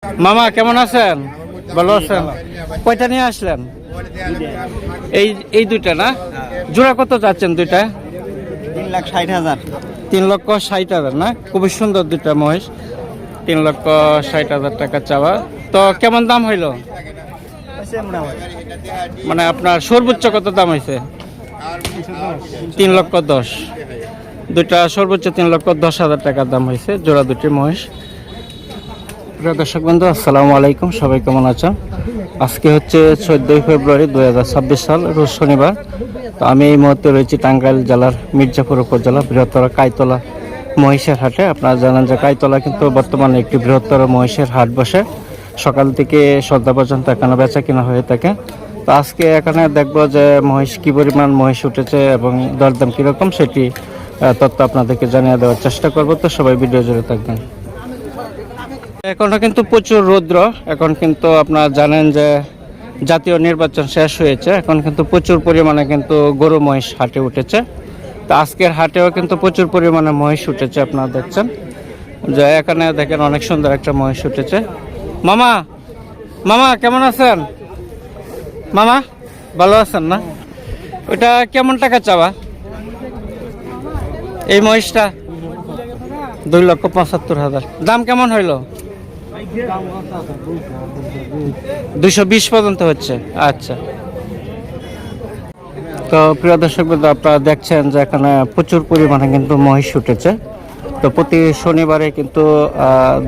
মামা কেমন আছেন? ভালো আছেন? কয়টা নিয়ে আসলেন? এই দুইটা না? জোড়া কত চাচ্ছেন দুইটা? 3,60,000। 3,60,000 না? খুবই সুন্দর দুইটা মহিষ। 3,60,000 টাকা চাওয়া। তো কেমন দাম হইলো? মানে আপনার সর্বোচ্চ কত দাম হয়েছে? 3,10,000। দুইটা সর্বোচ্চ 3,10,000 টাকা দাম হয়েছে জোড়া দুটি মহিষ। প্রিয় দর্শক বন্ধু, আসসালামু আলাইকুম। সবাই কেমন আছেন? আজকে হচ্ছে 14 ফেব্রুয়ারি 2026 সাল, রোজ শনিবার। তো আমি এই মুহূর্তে রয়েছি টাঙ্গাইল জেলার মির্জাপুর উপজেলা বৃহত্তর কাইতলা মহিষের হাটে। আপনারা জানেন যে কাইতলা কিন্তু বর্তমানে একটি বৃহত্তর মহিষের হাট বসে। সকাল থেকে সন্ধ্যা পর্যন্ত এখানে বেচা কিনা হয়ে থাকে। তো আজকে এখানে দেখবো যে মহিষ কী পরিমাণ মহিষ উঠেছে এবং দরদাম কীরকম সেটি তথ্য আপনাদেরকে জানিয়ে দেওয়ার চেষ্টা করব। তো সবাই ভিডিও জুড়ে থাকবেন। এখনো কিন্তু প্রচুর রৌদ্র। এখন কিন্তু আপনারা জানেন যে জাতীয় নির্বাচন শেষ হয়েছে। এখন কিন্তু প্রচুর পরিমাণে কিন্তু গরু মহিষ হাটে উঠেছে। তো আজকের হাটেও কিন্তু প্রচুর পরিমাণে মহিষ উঠেছে। আপনারা দেখছেন যে এখানে দেখেন অনেক সুন্দর একটা মহিষ উঠেছে। মামা মামা কেমন আছেন? মামা ভালো আছেন না? ওইটা কেমন টাকা চাওয়া এই মহিষটা? 2,75,000। দাম কেমন হইল? 220 পর্যন্ত হচ্ছে। আচ্ছা, তো প্রিয় দর্শক বন্ধু, আপনারা দেখছেন যে এখানে প্রচুর পরিমাণে কিন্তু মহিষ উঠেছে। তো প্রতি শনিবারে কিন্তু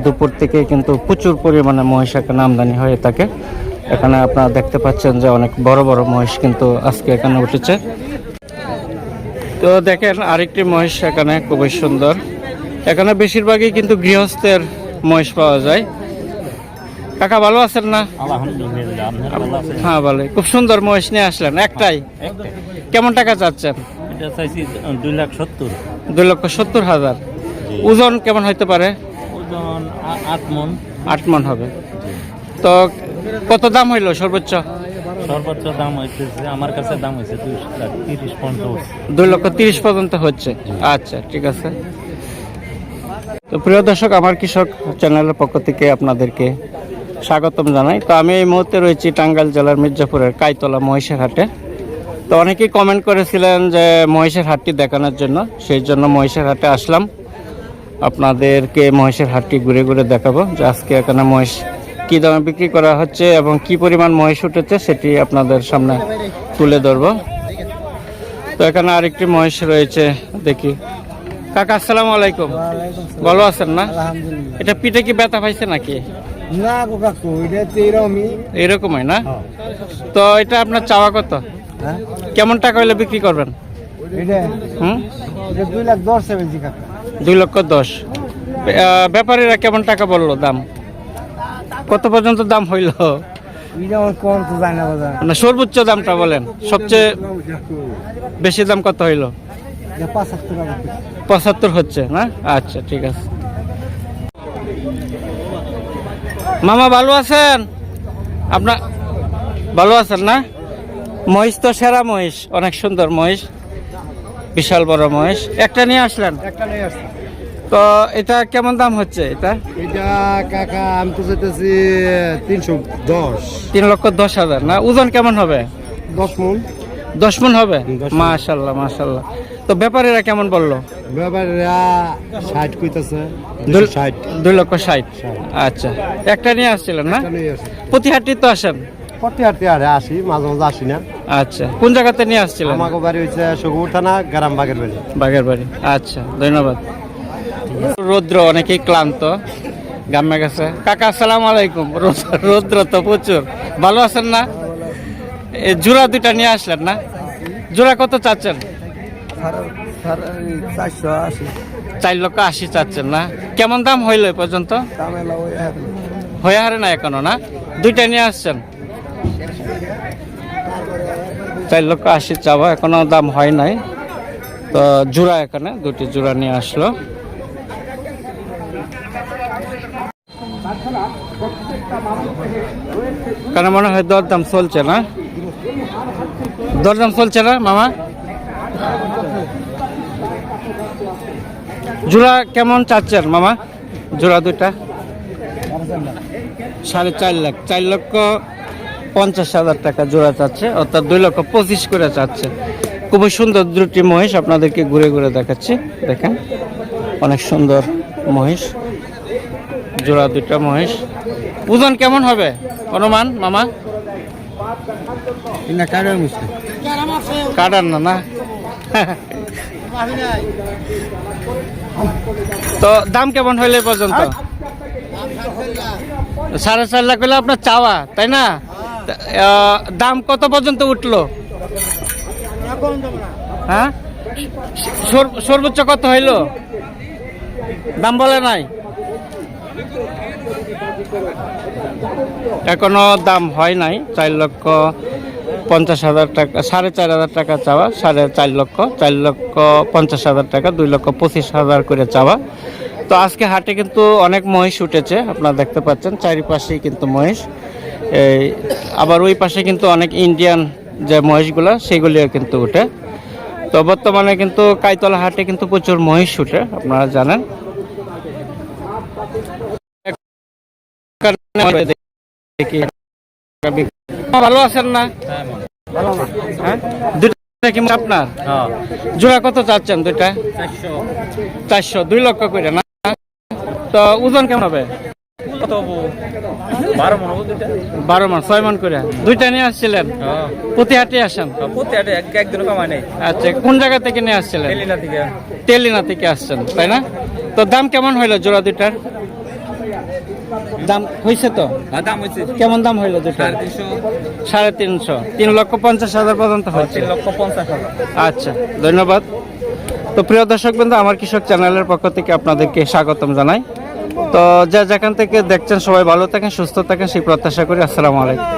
দুপুর থেকে কিন্তু প্রচুর পরিমাণে মহিষ এখানে আমদানি হয়ে থাকে। এখানে আপনারা দেখতে পাচ্ছেন যে অনেক বড় বড় মহিষ কিন্তু আজকে এখানে উঠেছে। তো দেখেন আরেকটি মহিষ এখানে খুবই সুন্দর। এখানে বেশিরভাগই কিন্তু গৃহস্থের মহিষ পাওয়া যায়। কাকা ভালো আছেন না? হ্যাঁ ভালো। খুব সুন্দর মহিষ নিয়ে আসলেন। একটাই? কেমন টাকা চাচ্ছেন? 2,70,000। ওজন কেমন হইতে পারে? ওজন 8 মণ। 8 মণ হবে। তো কত দাম হইল সর্বোচ্চ? সর্বোচ্চ দাম হইতেছে আমার কাছে দাম হয়েছে 2,30,000 পর্যন্ত। 2,30,000 পর্যন্ত হচ্ছে। আচ্ছা ঠিক আছে। তো প্রিয় দর্শক, আমার কৃষক চ্যানেলের পক্ষ থেকে আপনাদেরকে স্বাগতম জানাই। তো আমি এই মুহূর্তে রয়েছি টাঙ্গাইল জেলার মির্জাপুরের কাইতলা মহিষের হাটে। তো অনেকেই কমেন্ট করেছিলেন যে মহিষের হাটটি দেখানোর জন্য, সেই জন্য মহিষের হাটে আসলাম। আপনাদেরকে মহিষের হাটটি ঘুরে ঘুরে দেখাবো যে আজকে এখানে মহিষ কী দামে বিক্রি করা হচ্ছে এবং কি পরিমাণ মহিষ উঠেছে সেটি আপনাদের সামনে তুলে ধরবো। তো এখানে আরেকটি মহিষ রয়েছে, দেখি। কাকা আসসালামু আলাইকুম। ভালো আছেন না? এটা পিঠে কি ব্যথা পাইছে নাকি? না গো কাকু, এটা তো এরকমই না? তো এটা আপনার চাওয়া কত? কেমন টাকা হলে বিক্রি করবেন? এটা 2,10,000 বেশি কাকু। 2,10,000। ব্যাপারীরা কেমন টাকা বললো দাম? কত পর্যন্ত দাম হইল? কম তো যায় না বাজার। মানে সর্বোচ্চ দামটা বলেন, সবচেয়ে বেশি দাম কত হইল? 75 হচ্ছে না? আচ্ছা ঠিক আছে। মামা ভালো আছেন? আপনার ভালো আছেন না? মহিষ তো সেরা মহিষ, অনেক সুন্দর মহিষ, বিশাল বড় মহিষ। একটা নিয়ে আসলেন? একটা নিয়ে আসছে। তো এটা কেমন দাম হচ্ছে? এটা কাকা আমি তো চাইতেছি 310। 3,10,000 না? ওজন কেমন হবে? 10 মণ। 10 মণ হবে? মাশাআল্লাহ মাশাআল্লাহ। তো ব্যাপারীরা কেমন বললো? ব্যাপারীরা 60 কইতাছে। 260। 2,60,000। আচ্ছা, একটা নিয়ে আসছিলেন না? প্রতি হাটে তো আসেন? প্রতি হাটে আসি, মাঝে মাঝে আসি না। আচ্ছা, কোন জায়গাতে নিয়ে আসছিলেন? আমাকে বাড়ি হচ্ছে সগুর থানা, গ্রাম বাগের বাড়ি। বাগের বাড়ি। আচ্ছা, ধন্যবাদ। রৌদ্র, অনেকেই ক্লান্ত, গ্রামে গেছে। কাকা আসসালামু আলাইকুম। রৌদ্র তো প্রচুর। ভালো আছেন না? এই জোড়া দুইটা নিয়ে আসলেন না? জোড়া কত চাচ্ছেন? 4,80,000 চাচ্ছেন না? কেমন দাম হইল এ পর্যন্ত? হয়ে হারে না এখনো না? দুইটা নিয়ে আসছেন? 4,80,000 চাওয়া, এখনো দাম হয় নাই। তো জোড়া এখানে দুটি জোড়া নিয়ে আসলো। কেন মনে হয় দরদাম চলছে না? দরদাম চলছে না মামা? জোড়া কেমন চাচ্ছেন মামা? জোড়া দুইটা 4.5 লাখ, 4,50,000 টাকা জোড়া চাচ্ছে, অর্থাৎ 2,25,000 করে চাচ্ছে। খুবই সুন্দর দুটি মহিষ আপনাদেরকে ঘুরে ঘুরে দেখাচ্ছি। দেখেন অনেক সুন্দর মহিষ, জোড়া দুইটা মহিষ। ওজন কেমন হবে অনুমান মামা? কাটার না না তো দাম কেমন হইলে পর্যন্ত? 4.5 লাখ হলে আপনার চাওয়া, তাই না? দাম কত পর্যন্ত উঠলো? হ্যাঁ, সর্বোচ্চ কত হইলো? দাম বলে নাই, এখনো দাম হয় নাই। 4,50,000 টাকা, 4,500,000 টাকা চাওয়া, 4.5 লক্ষ, 4,50,000 টাকা, 2,25,000 করে চাওয়া। তো আজকে হাটে কিন্তু অনেক মহিষ উঠেছে, আপনারা দেখতে পাচ্ছেন চারিপাশেই কিন্তু মহিষ। এই আবার ওই পাশে কিন্তু অনেক ইন্ডিয়ান যে মহিষগুলো সেগুলিও কিন্তু উঠে। তো বর্তমানে কিন্তু কাইতলা হাটে কিন্তু প্রচুর মহিষ উঠে, আপনারা জানেন। ভালো আছেন না? হ্যাঁ, দুইটা কি আপনার? জোড়া কত চাচ্ছেন দুইটা? 400, 2 লক্ষ করে না? তো ওজন কেমন হবে? 12 মণ, 6 মণ করে দুইটা নিয়ে আসছিলেন? প্রতি হাটে আসেন? একদিনও কামাই নেই। আচ্ছা, কোন জায়গা থেকে নিয়ে আসছিলেন? তেলিনা থেকে আসছেন, তাই না? তো দাম কেমন হইলো জোড়া দুইটার? দাম হয়েছে তো? দাম হয়েছে কেমন দাম হইলো দুটো? 350,000, 3,50,000 পর্যন্ত হচ্ছে। 3,50,000। আচ্ছা, ধন্যবাদ। তো প্রিয় দর্শক বন্ধু, আমার কৃষক চ্যানেলের পক্ষ থেকে আপনাদেরকে স্বাগতম জানাই। তো যেখান থেকে দেখছেন সবাই ভালো থাকেন, সুস্থ থাকেন, সেই প্রত্যাশা করি। আসসালামু আলাইকুম।